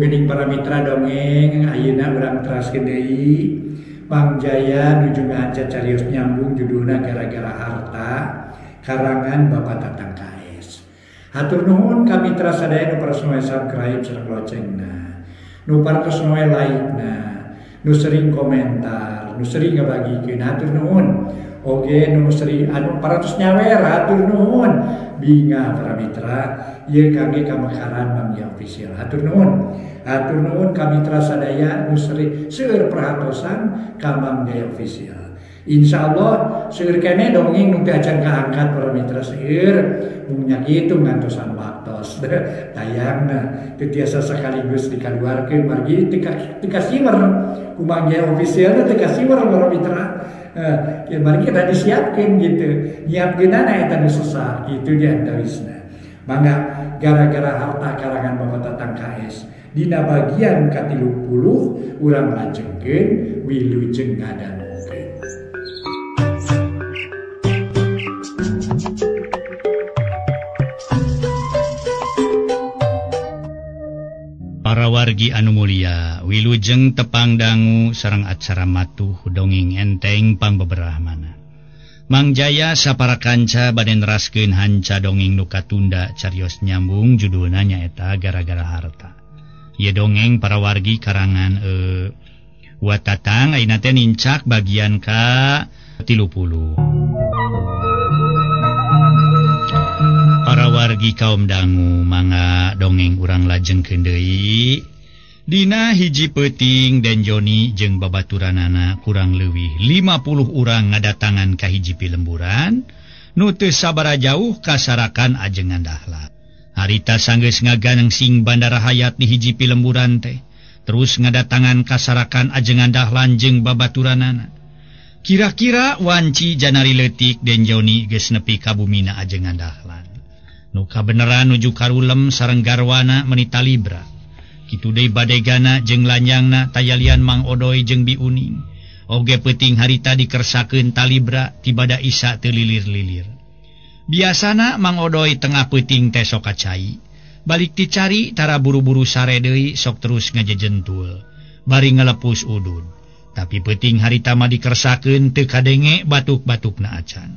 gening para mitra dongeng ayeuna urang teraskeun deui Mang Jaya nuju ngaca carios nyambung judulna Gara-gara Harta karangan Bapak Tatang KS. Hatur nuhun ka mitra sadaya nu paresna subscribe sareng locengna, nu paresna like-na, nu sering komentar, nu sering ngabagikeun. Hatur nuhun oge nu sering anu paratos nyawer. Hatur nuhun binga para mitra ieu kangge kamakaran Mang Jaya Official. Hatur nuhun. Hatur nuhun ka mitra sadaya nu seueur perhatosan ka Mang Jaya Official. Insyaallah seueur keneh dongeng nu teu acan kaangkat para mitra seueur mun nya kitu ngantosan waktos tayangna teu tiasa sakaligus dikaluarkeun margi teu kasimer ku Mang Jaya Official teu kasimer para mitra. Margi kita disiapkeun gitu, nyiapkeunana eta nu susah kitu di antawisna. Mangga gara-gara harta karangan Bapak Tatang KS dina bagian ka-30 urang lajengkeun wilujeng ngadangukeun. Para wargi anu mulia, wilujeng tepang dangu sareng acara matuh dongeng enteng pangbeberahmana. Mang Jaya sapara kanca bade neraskeun hanca dongeng nu katunda carios nyambung judulna nyaeta Gara-gara Harta. Ieu dongeng para wargi karangan Watatang ayeuna teh nincak bagian ka 30. Para wargi kaum dangu mangga dongeng urang lajengkeun deui. Dina hiji peuting Den Joni jeung babaturanana kurang leuwih 50 urang ngadatangan ka hiji pilemburan nu teu sabara jauh kasarakan ajengan dahlan. Harita sanggeus ngaganeng sing Bandara Hayat di hiji pilemburan teh terus ngadatangan kasarakan ajengan dahlan jeung babaturanana. Kira-kira wanci janari leutik Den Joni geus nepi ka bumina ajengan dahlan. Nu kabeneran nuju karulem sareng garwana menita libra. Kitu deui badegana jeung lanyangna tayalian Mang Odoy jeung Bi Uning. Oge peuting harita dikersakeun talibra tibada Isa teu lilir-lilir. Biasana Mang Odoy tengah peuting teh sok kacai. Balik dicari tara buru-buru sare deui sok terus ngajejentul. Bari ngalepus udud. Tapi peuting harita mah dikersakeun teu kadenge batuk-batukna acan.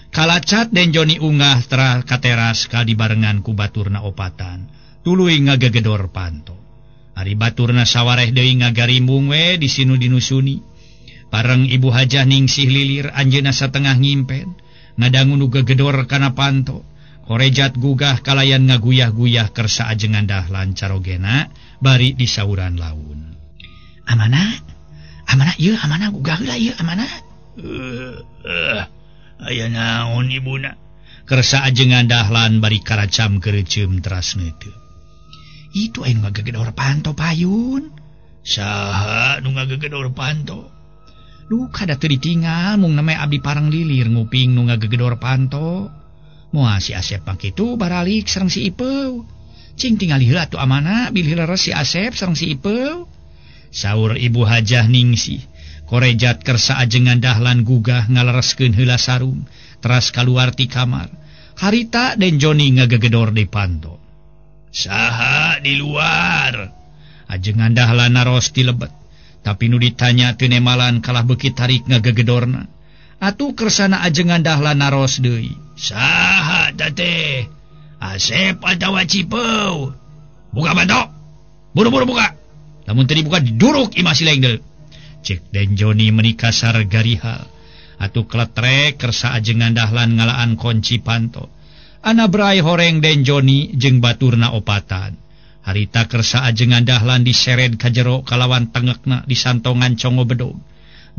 Kalacat Den Joni unggah tera ka teras ka dibarengan ku baturna opatan, tuluy ngagegedor panto. Ari baturna sawareh deui ngagarimbung we di sinu dinusuni. Pareng Ibu Hajah Ningsih lilir anjeunna satengah ngimpen, ngadangu nu gegedor kana panto. Korejat gugah kalayan ngaguyah-guyah kersa ajengan dahlan carogena bari disauran laun. Amanah ieu amanah gugah heula ieu amanah. Aya naon ibuna? Kersa ajengan dahlan bari karacam kereceum teras neuteu. Itu aya nu ngagegedor panto payun. Saha nu ngagegedor panto? Duh kada teu ditinggal mung name abdi parang lilir nguping nu ngagegedor panto. Moal si Asep pang kitu baralik sareng si Ipeu. Cing tingali heula atuh amanah bilih leres si Asep sareng si Ipeu. Saur Ibu Hajah Ningsih. Korejat kersa ajengan dahlan gugah ngalereskeun heula sarung teras kaluar ti kamar. Harita Den Joni ngagegedor di panto. Saha di luar? Ajengan dahlan naros ti lebet. Tapi nu ditanya teu nemalan kalah beuki tarik ngagegedorna. Atuh kersana ajengan dahlan naros deui. Saha teh? Asep atawa Cipeu? Buka panto. Buru-buru buka. Lamun teu dibuka diduruk imah sileng deui. Cek Den Joni menikasar garihal. Atuh kletrek kersa ajengan dahlan ngalaan kunci panto. Ana berai horeng Den Joni jeung baturna opatan. Harita kersa ajengan dahlan disered ka jero kalawan tengekna disantongan congo bedog.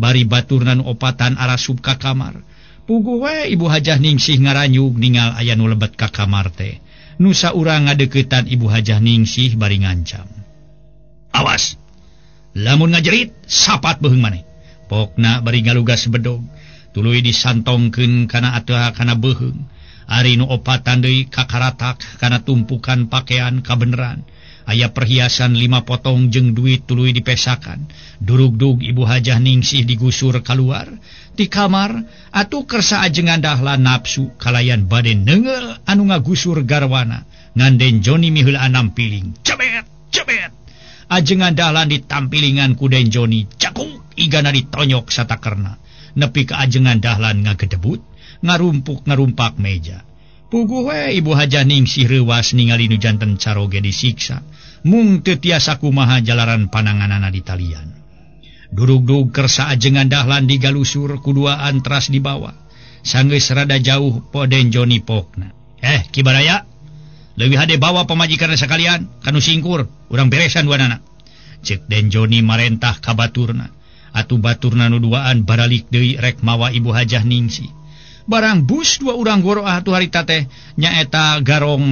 Bari baturna nu opatan arasup ka kamar. Puguh we Ibu Hajah Ningsih ngaranyug ningal aya nu lebet ka kamar teh. Nu saurang ngadeuketan Ibu Hajah Ningsih bari ngancam. Awas! Lamun ngajerit, sapat beuheung maneh. Pokna bari ngalugas bedog, tuluy disantongkeun kana atuh kana beuheung. Ari nu opatan deui kakaratak kana tumpukan pakaian kabeneran. Aya perhiasan 5 potong jeung duit tuluy dipesakan. Durug-dug Ibu Hajah Ningsih digusur keluar. Di kamar, atuh kersa ajengan dahlan nafsu kalayan bade neungeul anu ngagusur garwana. nganden Joni miheulaan nampiling cebet ajengan dahlan ditampilingan ku Den Joni cakuk igana ditonyok satakerna nepi ka ajengan dahlan ngagedebut ngarumpak meja. Puguh we Ibu Hajah Ningsih reuwas ningali nu janten caroge disiksa mung teu tiasa kumaha jalaran pananganana di talian. Durug-dug kersa ajengan dahlan digalusur kuduaan teras dibawa sanggeus rada jauh po Den Joni pokna. Kibaraya leuwih hade bawa pamajikanna sakalian kanu singkur urang beresan duanana. Cek Den Joni marentah ka baturna atuh baturna nu duaan baralik deui rek mawa Ibu Hajah Ningsih. Barang bus dua urang goro atuh harita teh nyaeta garong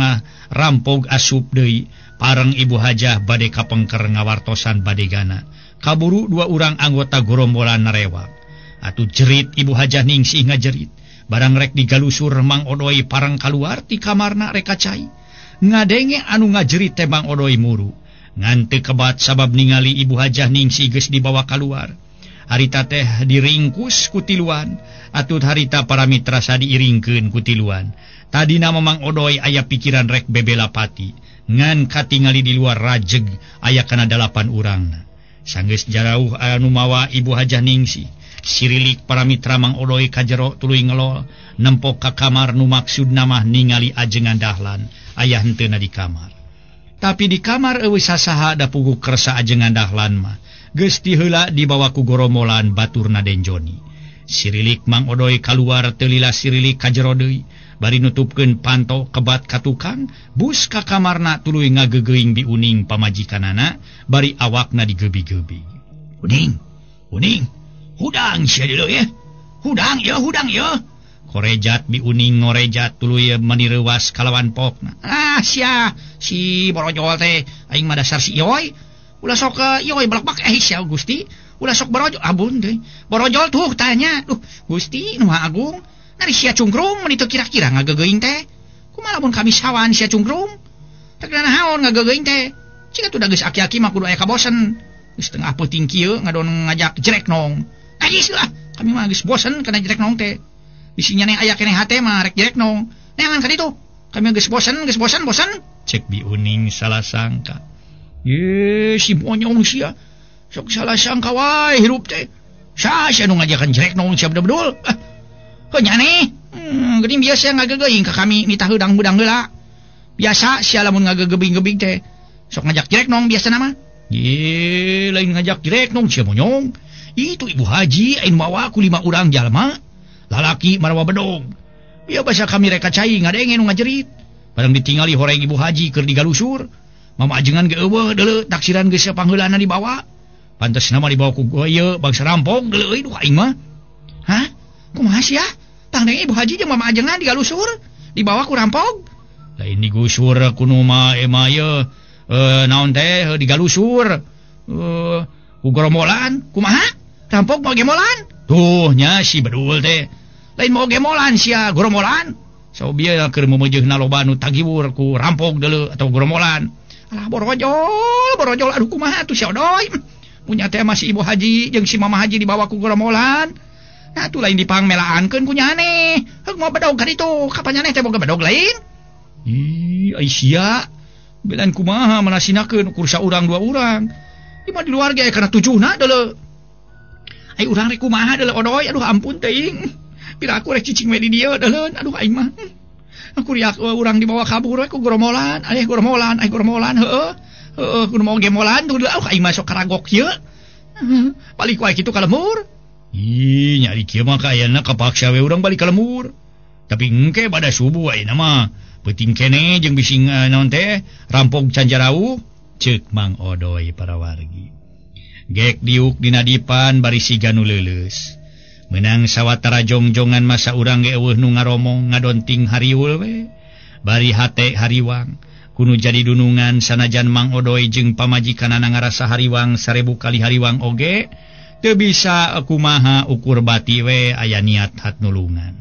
rampog asup deui pareng Ibu Hajah bade kapengker ngawartosan badegana. Kaburu dua urang anggota gorombolan narewak. Atuh jerit Ibu Hajah Ningsih ngajerit. Barang rek digalusur Mang Odoi pareng kaluar ti kamarna rek kacai. Ngadenge anu ngajerit teh Mang Odoi muru. Ngan teu kebat sabab ningali Ibu Hajah Ningsih geus dibawa kaluar. Harita teh diringkus ku tiluan, atuh harita para mitra sa diiringkeun ku tiluan. Tadina Mang Odoi aya pikiran rek bebela pati, ngan katingali di luar rajeg aya kana 8 urangna. Sanggeus jarauh anu mawa Ibu Hajah Ningsih, sirilik para mitra Mang Odoi ka jero tuluy ngelol, nempok ka kamar nu maksudna mah ningali ajengan dahlan aya henteuna di kamar. Tapi di kamar eueuh sasaha da puguh kersa ajengan dahlan mah. Geus ti heula dibawa ku gorombolan baturna Den Joni. Sirilik Mang Odoi kaluar teu lila sirilik ka jero deui, bari nutupkeun panto kebat ka tukang, bus ka kamarna tuluy ngagegeuing biuning pamajikanana, bari awakna digebi-gebi. Uning, hudang sia deuleu ya. Hudang ya. Korejat biuning ngorejat tuluy manireuwas kalawan pokna. Sia si borojol teh aing mah dasar si Ioi. Ulah sok Ioi balak-bak sia Gusti. Ulah sok borojol abun teh. Borojol tuh tanya, Gusti nu agung, nari sia cungkrung mun itu kira-kira ngagegeuing teh. Kumaha mun kami sawan sia cungkrung? Teu naon ngagegeuing teh. Cika tuh da geus aki-aki mah kudu aya kabosen. Geus tengah peuting kieu ngadon ngajak jerek nong. Najis lah, kami mah geus bosen kana jerek nong teh. Bisinya neng aya keneh hate mah rek jerek nong. Neangan ka ditu. Kami geus bosen. Cek biuning salah sangka. Si monyong sia. Sok salah sangka wae hirup teh. Sia nu ngajakan jerek nong sia betul-betul. Heuh nyane. Geuning biasa ngagegeuing ka kami nitah heudang-heudang heula. Biasa sia lamun ngagegebing-gebing teh. Sok ngajak jerek nong biasa nama. Lain ngajak jerek nong sia monyong. Itu Ibu Haji ain mawa ku 5 urang jalma. Lalaki marwa bedog. Biar basa kami reka cai ngadenge nu ngajerit. Barang ditingali horeng Ibu Haji keur digalusur. Mama ajengan ge eueuh deuleu taksiran geus pangheulana dibawa. Pantes nama dibawa ku ieu bangsa rampok deuleu euy duh aing mah. Hah? Kumaha sia? Tang deng Ibu Haji jeung mama ajengan digalusur, dibawa ku rampok. Lain digusur ku nu mah emah ieu naon teh digalusur. Ku gorombolan, kumaha? Rampok mau gemolan? Tuh nya si bedul teh. Lain mau gemolan sia gorombolan. So bieu keur meumeujeunna loba nu tagiwur ku rampok deuleu atau gorombolan. Alah borojol aduh kumaha atuh si Odoi. Punya teh masih Ibu Haji jeung si Mama Haji dibawa ku gorombolan. Nah tuh lain dipangmelaankeun ku nyane. Heuk mau bedog ka ditu, kapan nyane teh boga bedog lain? Ai sia. Belan kumaha manasinakeun ukur saurang 2 urang. Di mah di luar ge kana 7na deuleu. Ai urang rek kumaha deuleu Odoi, aduh ampun teuing. Pira aku rek cicing we di dieu deuleu, aduh aing mah. Aku riak urang dibawa kabur we ku gorombolan, aya gorombolan heueuh. Kudu mau gemolan tuh aing mah sok karagok ieu. Balik wae kitu ka lemur. Nyari kieu mah kayana kapaksa we urang balik ka lemur. Tapi engke bada subuh ayeuna mah peuting keneh jeung bising naon teh rampok canjarau, ceuk Mang Odoi para wargi. Gek diuk dina dipan bari siga nu leuleus. Menang sawatara jongjongan masa urang ge eueuh nu ngaromong ngadonting hariwul we. Bari hate hariwang. Kuno jadi dunungan sanajan Mang Odoi jeung pamajikanana ngarasa hariwang 1000 kali hariwang oge. Teu bisa kumaha ukur bati we aya niat hat nulungan.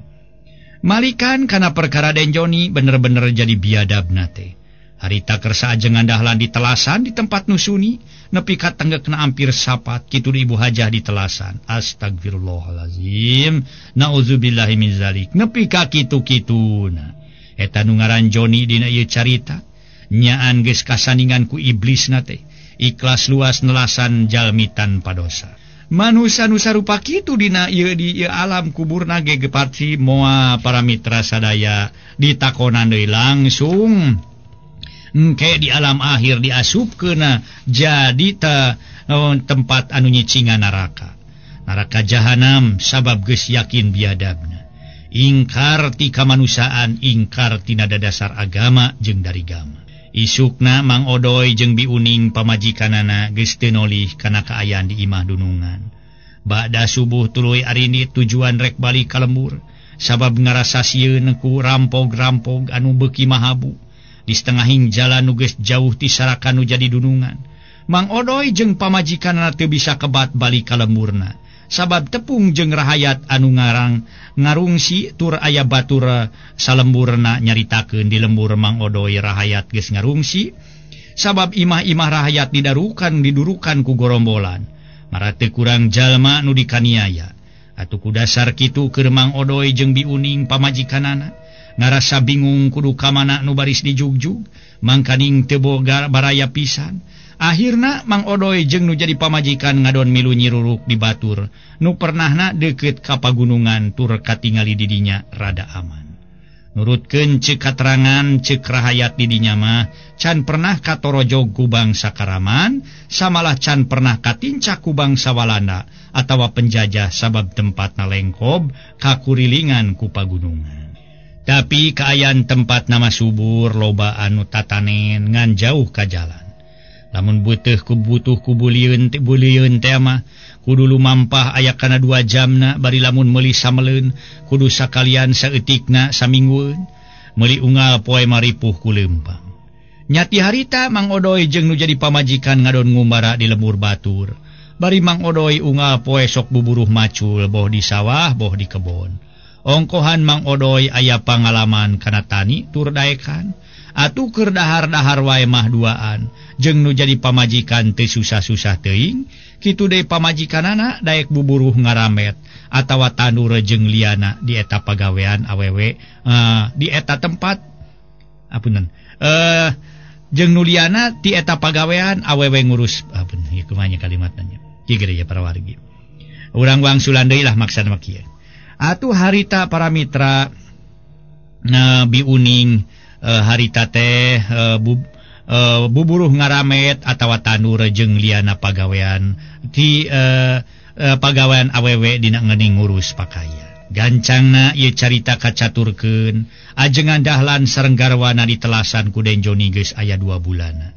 Malikan kana perkara Den Joni bener-bener jadi biadabna teh. Harita kersa ajengan dahlan ditelasan di tempat nusuni, nepi ka tenggekna ampir sapat kitu di Ibu Hajah ditelasan. Astagfirullahalazim. Nauzubillahi min zalik. Nepi ka kitu-kituna. Eta nu ngaran Joni dina ieu carita. nyaan geus kasaningan ku iblis nate ikhlas luas nelasan jalmi tanpa dosa. Manusia nu sarupa kitu dina ieu di ieu alam kuburna ge geparti moal para mitra sadaya ditakonan deui langsung engke di alam akhir diasupkeuna jadi tempat anu nyicingan neraka jahanam sabab geus yakin biadabna ingkar ti kamanusiaan ingkar tina dasar agama jeung dari gama. Isukna Mang Odoy jeung Biuning pamajikanana geus teu nolih kana kaayaan di imah dunungan. Bada subuh tuluy arini tujuan rek balik ka lembur sabab ngarasa sieun ku rampog-rampog anu beuki mahabu di setengahing jalan nu geus jauh ti sarakan nu jadi dunungan. Mang Odoy jeung pamajikanana teu bisa kebat balik ka lemburna sabab tepung jeung rahayat anu ngarungsi tur aya batur salemburna nyaritakeun di lembur Mang Odoy rahayat geus ngarungsi sabab imah-imah rahayat didurukan ku gorombolan mara teu kurang jalma nu dikaniaya atuh ku dasar kitu keur Mang Odoy jeung Biuning pamajikanana ngarasa bingung kudu ka mana nu baris dijugjug mangkaning teu boga baraya pisan. Akhirna Mang Odoy jeung nu jadi pamajikan ngadon milu nyiruruk di batur nu pernahna deukeut ka pagunungan tur katingali di dinya rada aman. Nurutkeun ceuk katerangan ceuk rahayat di dinya mah can pernah katorojog ku bangsa Karaman samalah can pernah katincak ku bangsa Walanda atawa penjajah sabab tempatna lengkob kakurilingan ku pagunungan. Tapi kaayaan tempat nama subur loba anu tatanen ngan jauh ka jalan. Lamun butuh ku bulieun teh mah kudu lumampah aya kana 2 jamna bari lamun meuli sameleun kudu sakalian saeutikna saminggueun meuli unggal poe maripuh ku leumpang. Nyati harita Mang Odoy jeung nu jadi pamajikan ngadon ngumbara di lembur batur bari Mang Odoy unggal poe sok buburuh macul boh di sawah boh di kebon. Ongkohan Mang Odoy aya pangalaman kana tani tur daekan atuh keur dahar-dahar wae mah duaan jeung nu jadi pamajikan teu susah-susah teuing kitu deui pamajikanana daek buburuh ngaramet atawa tandur jeung liana di eta pagawean awewe di eta tempat apunten jeung nu liana di eta pagawean awewe ngurus apunten ieu kumaha kalimatna kieu ya para wargi urang wangsulan deui lah maksana kieu atuh harita para mitra Biuning harita teh buburuh ngaramet atawa tandur jeung liana pagawean ti pagawean awewe dina ngeuning ngurus pakaya. Gancangna ieu carita kacaturkeun ajengan dahlan sareng garwana ditelasan ku Den Joni geus aya 2 bulan.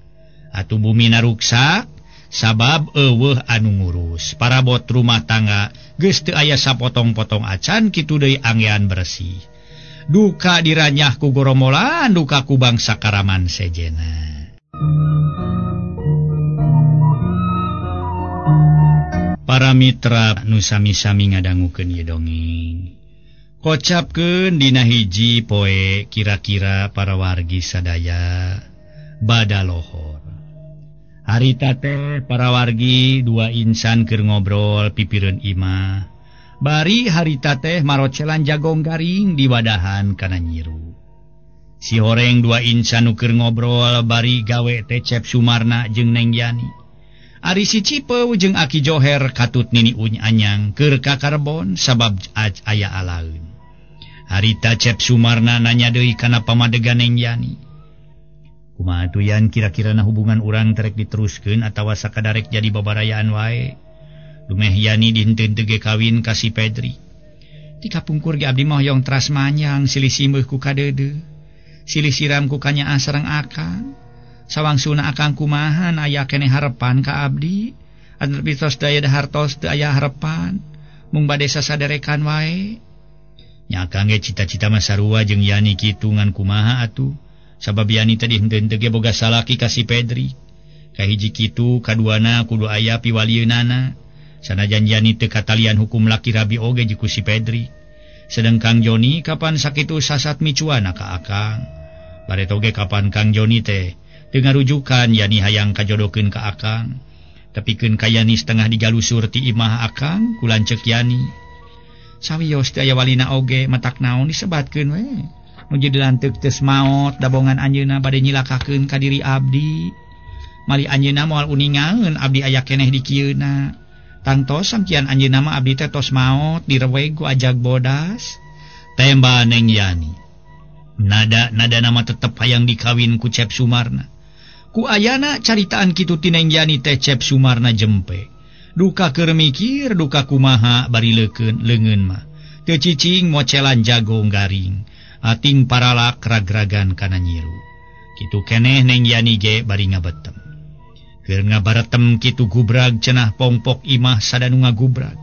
Atuh bumina ruksak sabab eueuh anu ngurus. Parabot rumah tangga geus teu aya sapotong-potong acan kitu deui anggean bersih. Duka diranyah ku gorombolan duka ku bangsa Karaman sejena. Para mitra nu sami-sami ngadangukeun ieu dongeng kocapkeun dina hiji poe kira-kira para wargi sadaya bada lohor. Harita teh para wargi 2 insan keur ngobrol pipireun imah. Bari harita teh marocelan jagong garing di wadahan kana nyiru. Si horeng 2 insan nu keur ngobrol bari gawe teh Cep Sumarna jeung Neng Yani. Ari si Cipeu jeung Aki Joher katut Nini Uny Anyang keur ka Karbon sabab aya alaeun. Harita Cep Sumarna nanya deui kana pamadegan Neng Yani. Kumaha atuh yan kira-kirana hubungan urang terek diteruskeun atawa sakadarek jadi babarayaan wae? Dumeh Yani dinten teu ge kawin ka si Pedri. Ti kapungkur ge abdi mah hoyong teras manyang silih simbeuh ku kadeudeuk. Silih siram ku kanyaah sareng akang. Sawangsuna akang kumahan aya keneh harepan ka abdi. Anu pitos daya hartos teu aya harepan. Mung bade sasaderekan wae. Nya akang ge cita-cita mah sarua jeung Yani kitu ngan kumaha atuh. Sabab Yani teh dinten teu ge boga salaki ka si Pedri. Kahiji kitu kaduana kudu aya piwalieunana. Sanajan Yani teu katalian hukum laki rabi oge jiku si Pedri. Sedeng Kang Joni kapan sakitu sasat micuana ka akang. Bareto ge kapan Kang Joni teh teu ngarujukan Yani hayang kajodokeun ka akang. Tapikeun ka Yani setengah digalusur ti imah akang ku lanceuk Yani. Sawios teh aya walina oge matak naon disebatkeun we. nu jadi lanteuk teus maot dabongan anjeunna bade nyilakakeun ka diri abdi. Mali anjeunna moal uningaeun abdi aya keneh di kieuna. Tangtos samkian anjeunna mah abdi teh tos maot direweg ku ajag bodas. Temba Neng Yani. Nada nama tetep hayang dikawin ku Cep Sumarna. Ku ayana caritaan kitu ti Neng Yani teh Cep Sumarna jempe. Duka keur mikir, duka kumaha bari leungeun mah. Teu cicing mocelan jagong garing, ating paralak ragragan kana nyiru. Kitu keneh Neng Yani ge bari ngabetem. Keur ngabaretem kitu gubrag cenah pongpok imah sadanu ngagubrag.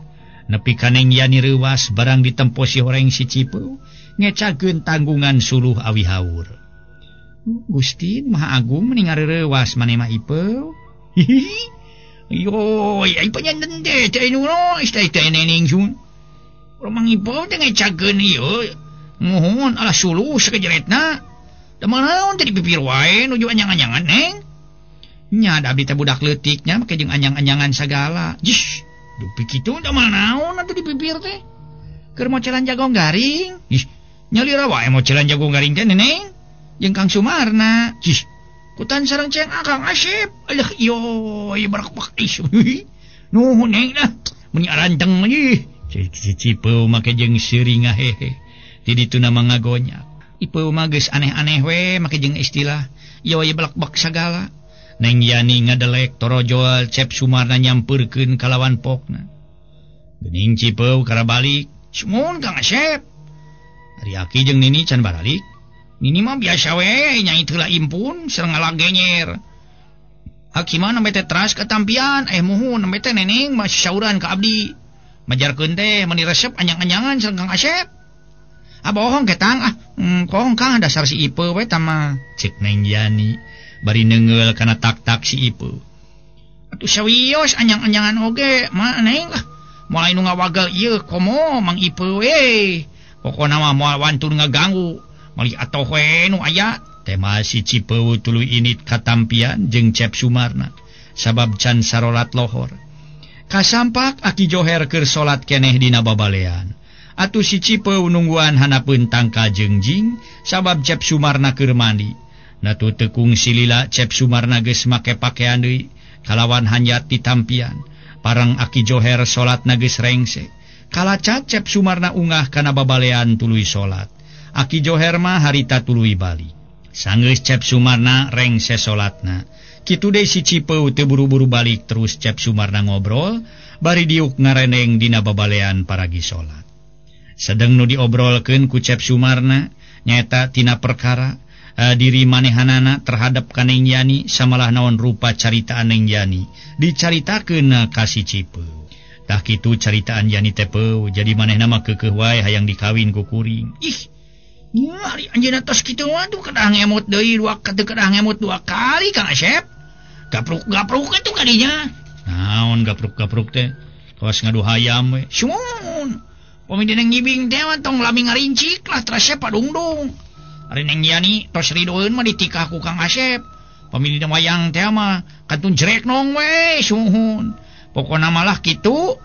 Nepi ka Neng Yani reuwas barang ditempo si horeng si Cipeu ngecakeun tanggungan suluh awi haur. Gusti Maha Agung mending reuwas maneh mah Ipeu. Yo, ai panyanten teh teh nu istai teh neneng sun. Romang Ipeu teh ngecakeun ieu. Mohon alah suluh sakejeretna. Da manaon teh dipipir wae nuju anyang-anyangan Neng. Nya da abdi teh budak leutiknya make jeung anyang-anyangan sagala. Jish, dupi kitu da manaon atuh dipipir teh. Keur mocelan jagong garing. Ih, nyalira wae mocelan jagong garing teh Neneng. Jeung Kang Sumarna. Jish, kutan sareng Ceng Akang Asep. Alah yo, ieu barak-barak is. Nuhun Neng dah. Mun aranteng ieu. Cipeu make jeung seuring ngahehe. Di ditu nama ngagonyak. Ipeu mah geus aneh-aneh we make jeung istilah yo ieu balak-balak sagala. Neng Yani ngadelek torojol Cep Sumarna nyampeurkeun kalawan pokna. Geuning Cipeu kara balik, "Sumun Kang Asep." Ari Aki jeung Nini can baralik. Nini mah biasa we nyai heula impun sareng ngalagenyer. Aki mah nembe teh teras ketampian, muhun nembe teh Neneng mah sauran ka abdi. Majarkeun teh meni resep anyang-anyangan sareng Kang Asep. Bohong ketang bohong Kang dasar si Ipeu we tama, cek Neng Yani. Bari neungeul kana tak-tak si Ipeu. Atuh sawios anyang-anyangan oge, mah Neng moal nu ngawagal ieu komo Mang Ipeu we. Pokona mah moal wantun ngaganggu, mali atoh we nu aya. Tema si Cipeu tuluy init katampian jeung Cep Sumarna, sabab can sarolat lohor. Kasampak Aki Joher keur salat keneh dina babalean. Atuh si Cipeu nungguan hanapeun tangka jengjing, sabab Cep Sumarna keur mandi. Natu tekung silila Cep Sumarna geus make pakean deui kalawan hanyat ditampian. Parang Aki Joher salatna geus rengse. Kalacat Cep Sumarna ungah kana babalean tuluy salat. Aki Joher mah harita tuluy bali. Sanggeus Cep Sumarna rengse salatna. Kitu deui si Cipeu teu buru-buru balik terus Cep Sumarna ngobrol bari diuk ngareneng dina babalean paragi salat. Sedeng nu diobrolkeun ku Cep Sumarna nyaeta tina perkara diri manehanana terhadap ka Neng Yani samalah naon rupa caritaan Neng Yani dicaritakeun ka si Cipeu. Tah kitu caritaan Yani teh peu jadi manehna mah keukeuh wae hayang dikawin ku kuring. Ih, ari anjeunna tos kitu mah tuh kedah ngemut deui kedah ngemut dua kali Kang Asep. Gapruk atuh kadinya. Naon gapruk teh? Tos ngadu hayam we. Sumun. Pamidina ngibing teh mah tong lami ngarincik lah terase padungdung. Ari Neng Yani tos ridoeun mah ditikah ku Kang Asep. Pamilina wayang teh mah kantun jerek nong we suhun. Pokona malah kitu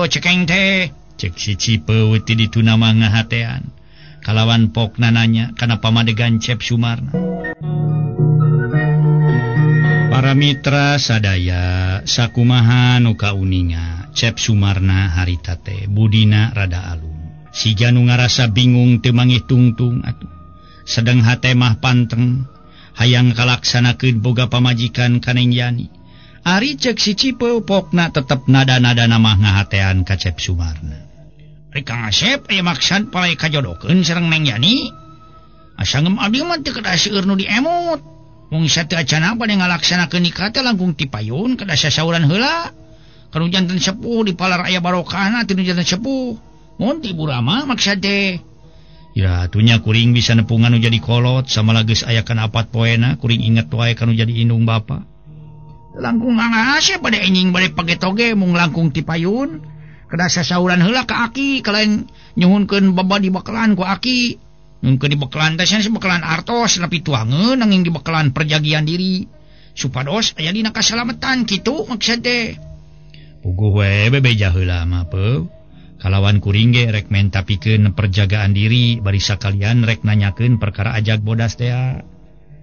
cekeng teh. Cek si Cipeu ti ditu nama ngahatean. Kalawan pokna nanya kana pamadegan Cep Sumarna. Para mitra sadaya sakumaha nu kauninga Cep Sumarna harita teh budina rada alung. Siga nu ngarasa bingung teu mangih tungtung atuh. Sedang hate mah panteng hayang kalaksanakeun boga pamajikan ka Neng Yani. Ari cek si Cipeu pokna tetep nada-nada mah ngahatean ka Cep Sumarna. Ari Kang Asep aya maksad palai kajodokeun sareng Neng Yani. Asa ngem abdi mah teu kedah seueur nu diemut. Mung sateu acan bade ngalaksanakeun nikah teh langkung ti payun kedah sasauran heula. Kanu janten sepuh di palar aya barokahna ti nu janten sepuh. Mun ti ibu Rama maksad teh. Ya, tunya kuring bisa nepungan nu jadi kolot sama geus aya kana 4 poena kuring inget wae kanu jadi indung bapa. Langkung ngangase pada enjing bade pagetoge mung langkung ti payun. Kedah sasauran heula ka Aki kalain nyuhunkeun baba di bakelan ku Aki. Nyuhunkeun di bakelan teh si bakelan artos nepi tuangeun nanging di bakelan perjagian diri. Supados aya dina kasalametan kitu maksud teh. Puguh we bebeja heula mah peu. Kalawan kuring ge rek menta pikeun perjagaan diri bari sakalian rek nanyakeun perkara ajag bodas teh.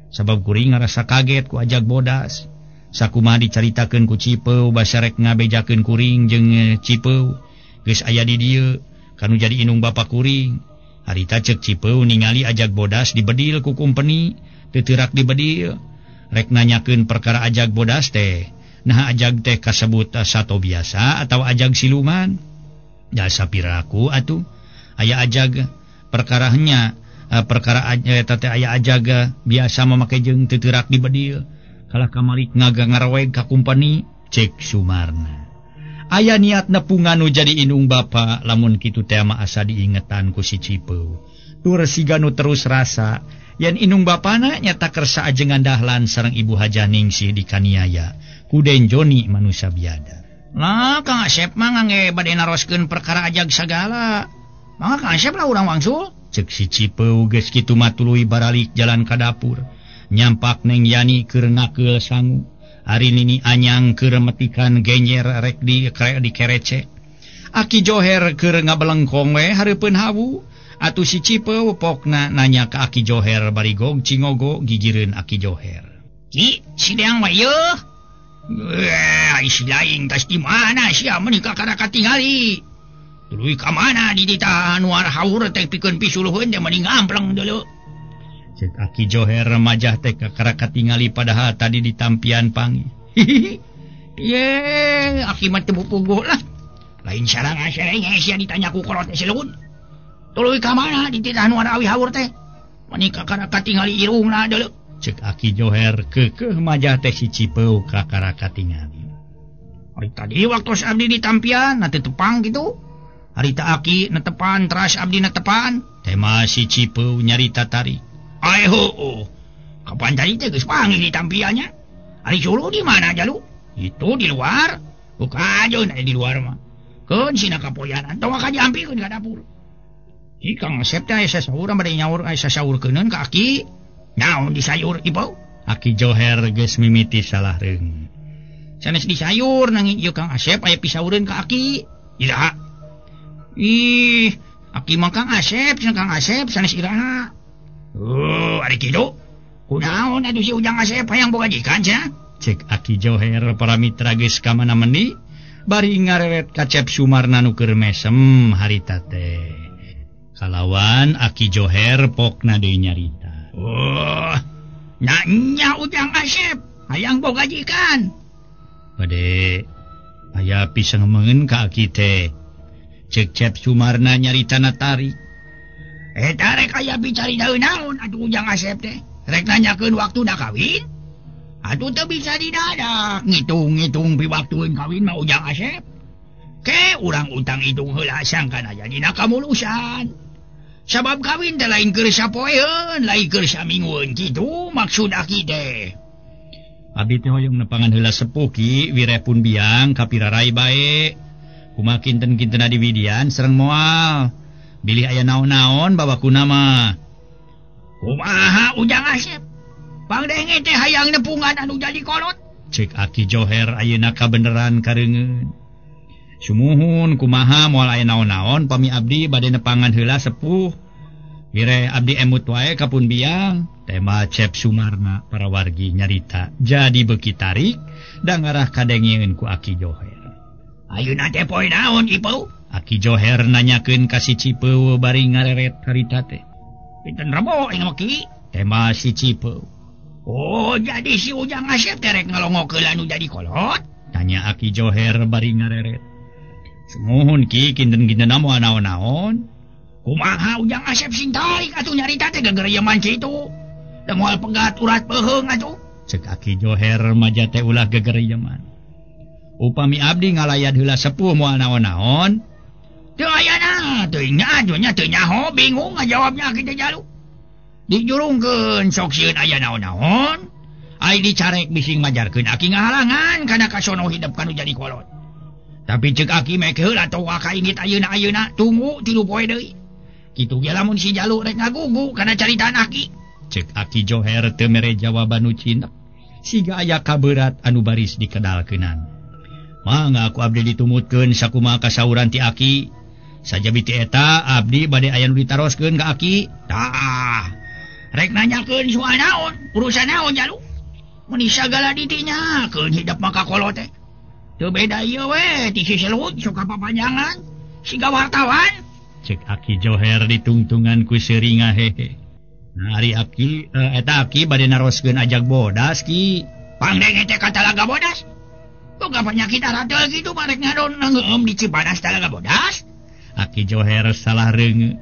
Sabab kuring ngarasa kaget ku ajag bodas. Sakumaha dicaritakeun ku Cipeu basa rek ngabejakeun kuring jeung Cipeu geus aya di dieu kanu jadi inung bapa kuring. Harita ceuk Cipeu ningali ajag bodas dibedil ku kumpeni teu teurak dibedil. Rek nanyakeun perkara ajag bodas teh. Nah ajag teh kasebut sato biasa atau ajag siluman. Jasa piraku atuh aya ajag perkaranya perkara teh aya ajag biasa mamakai jeung teu teurak dibedil kalah kamari ngaraweg ka kumpeni cek Sumarna. Aya niat nepungan nu jadi inung bapa lamun kitu teh mah asa diingetan ku si Cipeu. Tur siga nu terus rasa yen inung bapana nyata kersa ajengan dahlan sareng Ibu Hajah Ningsih dikaniaya ku Den Joni manusia biada. Lah Kang Asep mah ngangge bade naroskeun perkara ajag sagala. Mangga Kang Asep lah urang wangsul. Cek si Cipeu geus kitu mah tuluy baralik jalan ka dapur. Nyampak Neng Yani keur ngakeul sangu. Ari nini anyang keur metikan genyer rek di kerece. Aki Joher keur ngabelengkong we hareupeun hawu. Atuh si Cipeu pokna nanya ka Aki Joher bari gog cingogo gigireun Aki Joher. Ki, sideang mah ieu. Isi lain tas di mana sia menikah kada katingali. Tuluy ka mana di dita anu haur teh pikeun pisuluheun teh mending ngampleng deuleu. Cek Aki Joher remajah teh kada katingali padahal tadi ditampian pangi. Ye, Aki mah teu puguh lah. Lain sareng sareng sia ditanya ku kolot teh siluhun. Tuluy ka mana di dita anu awi haur teh menikah kada katingali irungna deuleu. Cek Aki Joher keukeuh majah teh si Cipeu ka karaka tingali. Ari tadi waktu abdi ditampian na tepang gitu. Harita Aki netepan teras abdi netepan. Teh mah si Cipeu nyarita tarik. Ai heuh. Kapan tadi teh geus panggil ditampiannya? Ari sulu di mana jalu? Itu di luar. Buka aja di luar mah. Keun sina kapoyanan tong ka diampikeun ka dapur. Si Kang Asep teh aya sasaur bade nyaur aya sasaurkeuneun ka Aki. Naon di sayur Ipau? Aki Joher geus mimiti salareung. Sanes di sayur nanging ieu Kang Asep aya pisaureun ka Aki. Iraha. Ih, Aki mah Kang Asep, Kang Asep sanes iraha. Ari kitu. Kunaon atuh si Ujang Asep hayang boga jikan cenah? Cek Aki Joher para mitra geus ka mana-mani bari ngareret ka Cep Sumarna nu keur mesem harita teh. Kalawan Aki Joher pokna deui nyarita. Nanya Ujang Asep hayang boga jikan. Bade aya pisang mengeun ka Aki teh. Cek Cep Sumarna nyaritana tarik. Eta rek aya bicaritaeun naon atuh Ujang Asep teh? Rek nanyakeun waktuna kawin? Atuh teu bisa didadak, ngitung-ngitung piwaktueun kawin mah Ujang Asep. Ke urang utang hitung heula sangkana jadina kamulusan. Sabab kawin teh lain keur sapoeun, lain keur saminggueun kitu maksud Aki teh. Abdi teh hoyong nepangan heula sepuh ki wirepun biang kapirarai bae. Kumaha kinten-kintenna di widian sareng moal. Bilih aya naon-naon babakuna mah. Kumaha Ujang Asep? Pangdenge teh hayang nepungan anu jadi kolot. Cek Aki Joher ayeuna kabeneran kareungeun. Sumuhun kumaha moal aya naon-naon pami abdi bade nepangan heula sepuh. Wire abdi emut wae kapun biang. Tema Cep Sumarna para wargi nyarita. Jadi beuki tarik da ngarah kadengieun ku Aki Joher. Ayeuna teh poe naon Ipeu? Aki Joher nanyakeun ka si Cipeu bari ngareret harita teh. Pinten rebo ing Ki? Tema si Cipeu. Oh, jadi si Ujang Asep teh rek ngalongokeun anu jadi kolot? Tanya Aki Joher bari ngareret. Sumuhun Ki kinten-kintenna moal naon-naon. Kumaha Ujang Asep sing tarik atuh nyarita teh gegereyeman kitu. Da moal pegat urat peuheung atuh. Cek Aki Joher maja teh ulah gegereyeman. Upami abdi ngalayat heula sepuh moal naon-naon. Teu ayana, teuing nya teu nyaho bingung ngajawabnya kitu jalu. Dijurungkeun sok sieun aya naon-naon. Ai dicarek bising majarkeun Aki ngahalangan kana kasono hidup kanu jadi kolot. Tapi cek Aki make heula toa ka ingit ayeuna tunggu 3 poe deui. Kitu ge lamun si Jalu rek ngagugu kana caritaan Aki. Cek Aki Joher teu mere jawaban nu cinep. Siga aya kaberat anu baris dikedalkeunan. Mangga aku abdi ditumutkeun sakumaha kasauran ti Aki. saja biti eta abdi bade aya nu ditaroskeun ka Aki. Tah rek nanyakeun soal naon urusan naon jalu mun sagala ditinyakeun hidup maka kolot teh teu beda ieu we ti si Selut sok papanjangan siga wartawan cek Aki Joher ditungtungan ku seuring hehe. Nah ari Aki eta Aki bade naroskeun ajag bodas ki pangdeng teh ka Talaga Bodas. Boga penyakit aratel gitu barek ngadon ngeueum di Cipanas Talaga Bodas. Aki Joher salah reungeun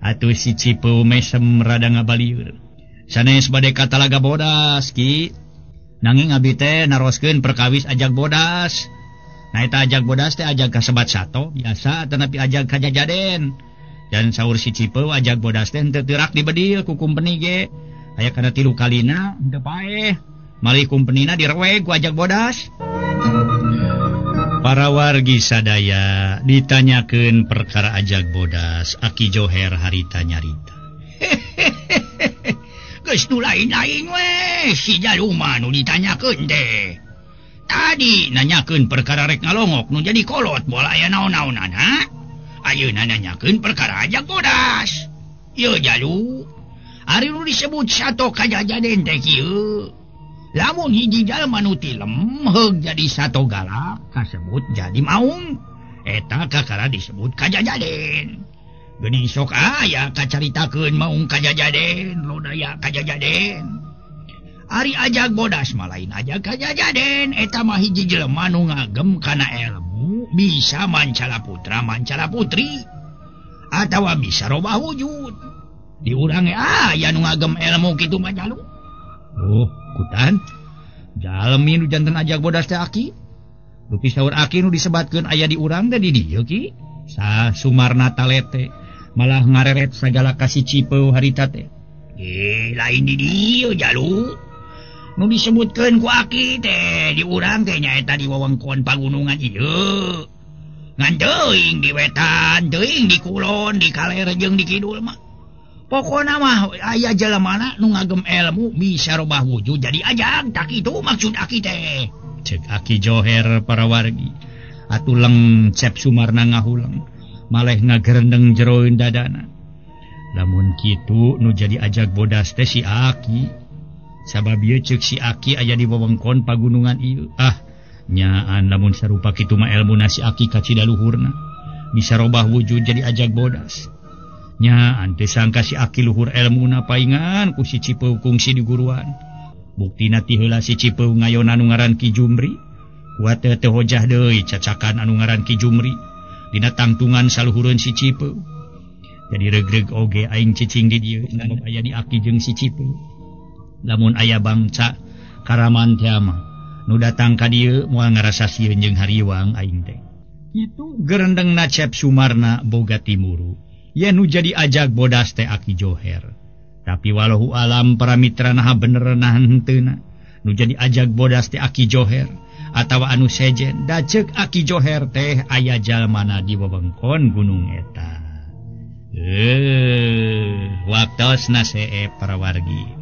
atuh si Cipeu mesem rada ngabalieur. Sanes bade ka Talaga Bodas ki. Nanging abdi teh naroskeun perkawis ajag bodas. Nah eta ajag bodas teh ajag kasebat sato biasa tanapi ajag kajajaden. Dan saur si Cipeu ajag bodas teh teu teurak dibedil ku kumpeni ge. Aya kana 3 kalina teu paeh. Malih kumpenina direweg ku ajag bodas. Para wargi sadaya ditanyakeun perkara ajag bodas. Aki Joher harita nyarita. Geus nu lain-lain we si jaluma nu ditanyakeun teh. Tadi nanyakeun perkara rek ngalongok nu jadi kolot bola aya naon-naonana. Ayeuna nanyakeun perkara ajag bodas. Ieu jalu ari nu disebut sato kajajaden teh kieu. Lamun hiji jalma nu tilem heug jadi sato galak kasebut jadi maung. Eta kakara disebut kajajaden. Geuning sok aya kacaritakeun maung kajajaden, lodaya kajajaden. Ari ajag bodas mah lain ajag kajajaden, eta mah hiji jelema nu ngagem kana ilmu bisa mancala putra mancala putri atawa bisa robah wujud. Di urang aya nu ngagem ilmu kitu mah jalu. Oh, kutan. Jalmi nu janten ajag bodas teh Aki. Dupi saur Aki nu disebatkeun aya di urang teh di dieu ki. Sa Sumarna talete malah ngareret sagala ka si Cipeu harita teh. Lain di dieu jalu. Nu disebutkeun ku Aki teh di urang teh nyaeta di wewengkon pagunungan ieu. Ngan teuing di wetan, teuing di kulon, di kaler jeung di kidul mah. Pokona mah aya jelemana nu ngagem ilmu bisa robah wujud jadi ajag tak itu maksud Aki teh. Cek Aki Joher para wargi. Atuh lengcep Sumarna ngahuleng maleh ngagerendeng jeroeun dadana. Lamun kitu nu jadi ajag bodas teh si Aki. Sabab ieu ceuk si Aki aya di wewengkon pagunungan ieu. Nyaan lamun sarupa kitu mah elmuna si Aki ka cidaluhurna bisa robah wujud jadi ajag bodas. Nyaan teu sangka si Aki luhur elmuna paingan ku si Cipeu kungsi di guruan. Buktina ti heula si Cipeu ngayon anu ngaran Ki Jumri. Kuat teu hojah deui cacakan anu ngaran Ki Jumri dina tangtungan saluhureun si Cipeu. Jadi regreg oge aing cicing di dieu sabab aya di Aki jeung si Cipeu. Lamun aya bangsa karaman teh mah nu datang ka dieu moal ngarasa sieun jeung hariwang aing teh. Kitu gerendeng nacep Sumarna boga timuru. Ya nu jadi ajag bodas teh Aki Joher. Tapi walau alam para mitra nah bener nah henteuna. Nu jadi ajag bodas teh Aki Joher atawa anu sejen da ceuk Aki Joher teh aya jalmana di wewengkon gunung eta. Waktosna see para wargi.